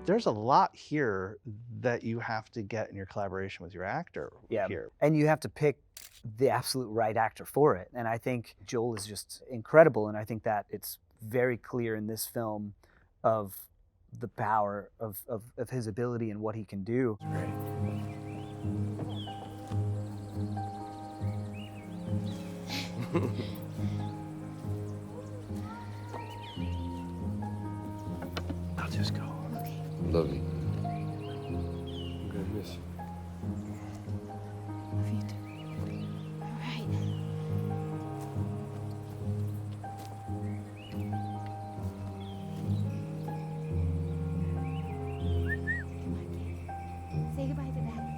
There's a lot here that you have to get in your collaboration with your actor Yeah. here. And you have to pick the absolute right actor for it. And I think Joel is just incredible. And I think that it's very clear in this film of the power of his ability and what he can do. I'll just go. Love you. I'm gonna miss you. Love you too. All right. Say goodbye to Daddy.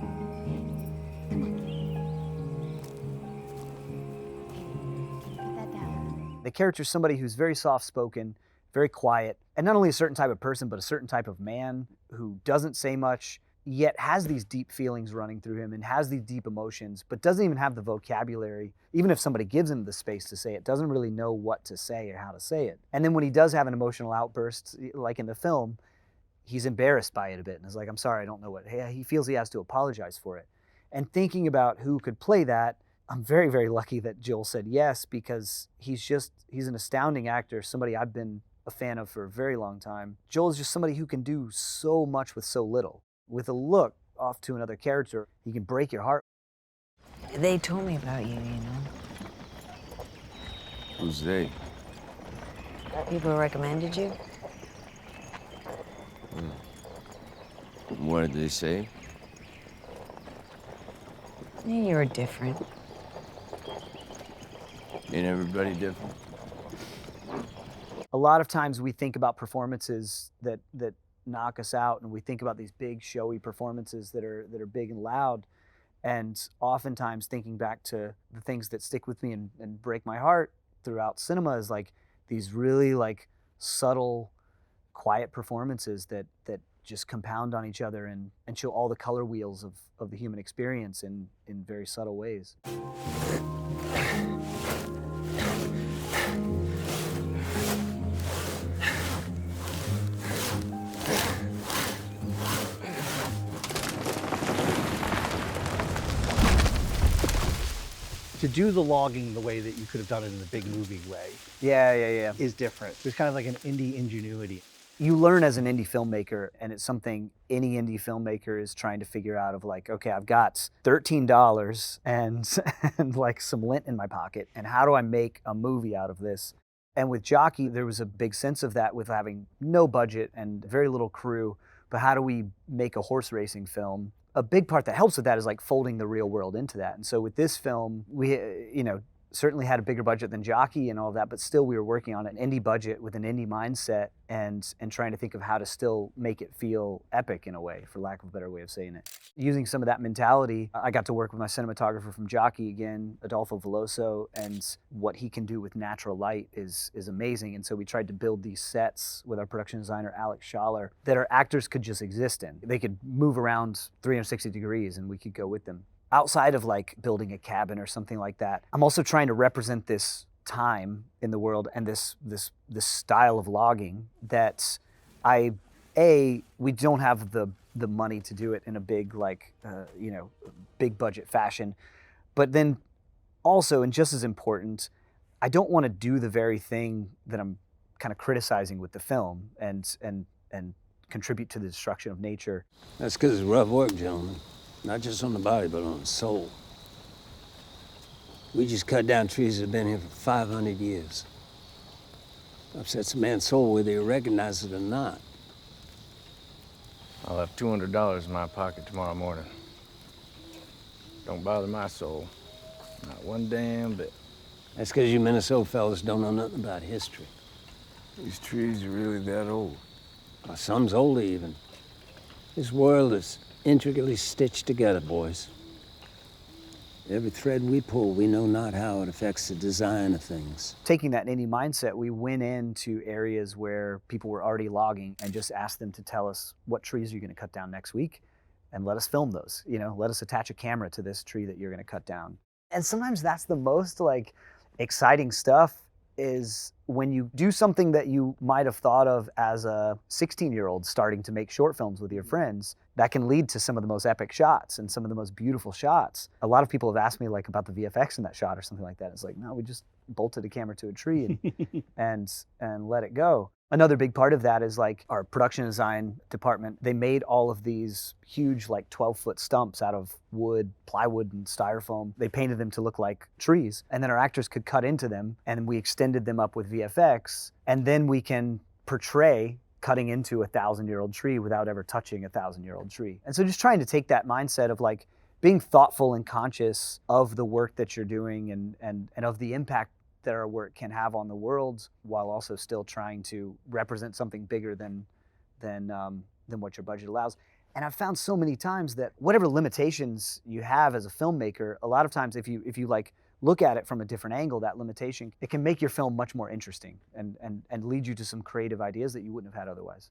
Come on, kid. Put that down. The character's somebody who's very soft-spoken, very quiet, and not only a certain type of person, but a certain type of man who doesn't say much, yet has these deep feelings running through him and has these deep emotions, but doesn't even have the vocabulary. Even if somebody gives him the space to say it, doesn't really know what to say or how to say it. And then when he does have an emotional outburst, like in the film, he's embarrassed by it a bit and is like, I'm sorry, I don't know what, he feels he has to apologize for it. And thinking about who could play that, I'm very, very lucky that Joel said yes, because he's an astounding actor, somebody I've been a fan of for a very long time. Joel is just somebody who can do so much with so little. With a look off to another character, he can break your heart. They told me about you, you know. Who's they? People recommended you. What did they say? Yeah, you're different. Ain't everybody different? A lot of times we think about performances that knock us out, and we think about these big showy performances that are big and loud, and oftentimes thinking back to the things that stick with me and break my heart throughout cinema is like these really like subtle, quiet performances that just compound on each other and show all the color wheels of the human experience in very subtle ways. To do the logging the way that you could have done it in the big movie way Yeah. is different. There's kind of like an indie ingenuity. You learn as an indie filmmaker, and it's something any indie filmmaker is trying to figure out of like, okay, I've got $13 and like some lint in my pocket, and how do I make a movie out of this? And with Jockey, there was a big sense of that with having no budget and very little crew, but how do we make a horse racing film? A big part that helps with that is like folding the real world into that. And so with this film, we, certainly had a bigger budget than Jockey and all of that, but still we were working on an indie budget with an indie mindset and trying to think of how to still make it feel epic in a way, for lack of a better way of saying it. Using some of that mentality, I got to work with my cinematographer from Jockey again, Adolfo Veloso, and what he can do with natural light is amazing. And so we tried to build these sets with our production designer, Alex Schaller, that our actors could just exist in. They could move around 360 degrees and we could go with them. Outside of like building a cabin or something like that, I'm also trying to represent this time in the world and this style of logging that we don't have the money to do it in a big big budget fashion, but then also, and just as important, I don't want to do the very thing that I'm kind of criticizing with the film and contribute to the destruction of nature. That's because it's rough work, gentlemen. Not just on the body, but on the soul. We just cut down trees that have been here for 500 years. Upsets a man's soul whether he recognizes it or not. I'll have $200 in my pocket tomorrow morning. Don't bother my soul. Not one damn bit. That's because you Minnesota fellas don't know nothing about history. These trees are really that old? Well, some's older even. This world is intricately stitched together, boys. Every thread we pull, we know not how it affects the design of things. Taking that indie mindset, we went into areas where people were already logging and just asked them to tell us what trees you're going to cut down next week and let us film those. Let us attach a camera to this tree that you're going to cut down. And sometimes that's the most like exciting stuff, is when you do something that you might have thought of as a 16-year-old starting to make short films with your friends, that can lead to some of the most epic shots and some of the most beautiful shots. A lot of people have asked me like about the VFX in that shot or something like that. It's like, no, we just bolted a camera to a tree and let it go. Another big part of that is like our production design department. They made all of these huge like 12-foot stumps out of wood, plywood, and styrofoam. They painted them to look like trees, and then our actors could cut into them, and we extended them up with VFX, and then we can portray cutting into a 1,000-year-old tree without ever touching a 1,000-year-old tree. And so just trying to take that mindset of like being thoughtful and conscious of the work that you're doing and of the impact that our work can have on the world, while also still trying to represent something bigger than what your budget allows. And I've found so many times that whatever limitations you have as a filmmaker, a lot of times if you like look at it from a different angle, that limitation, it can make your film much more interesting and lead you to some creative ideas that you wouldn't have had otherwise.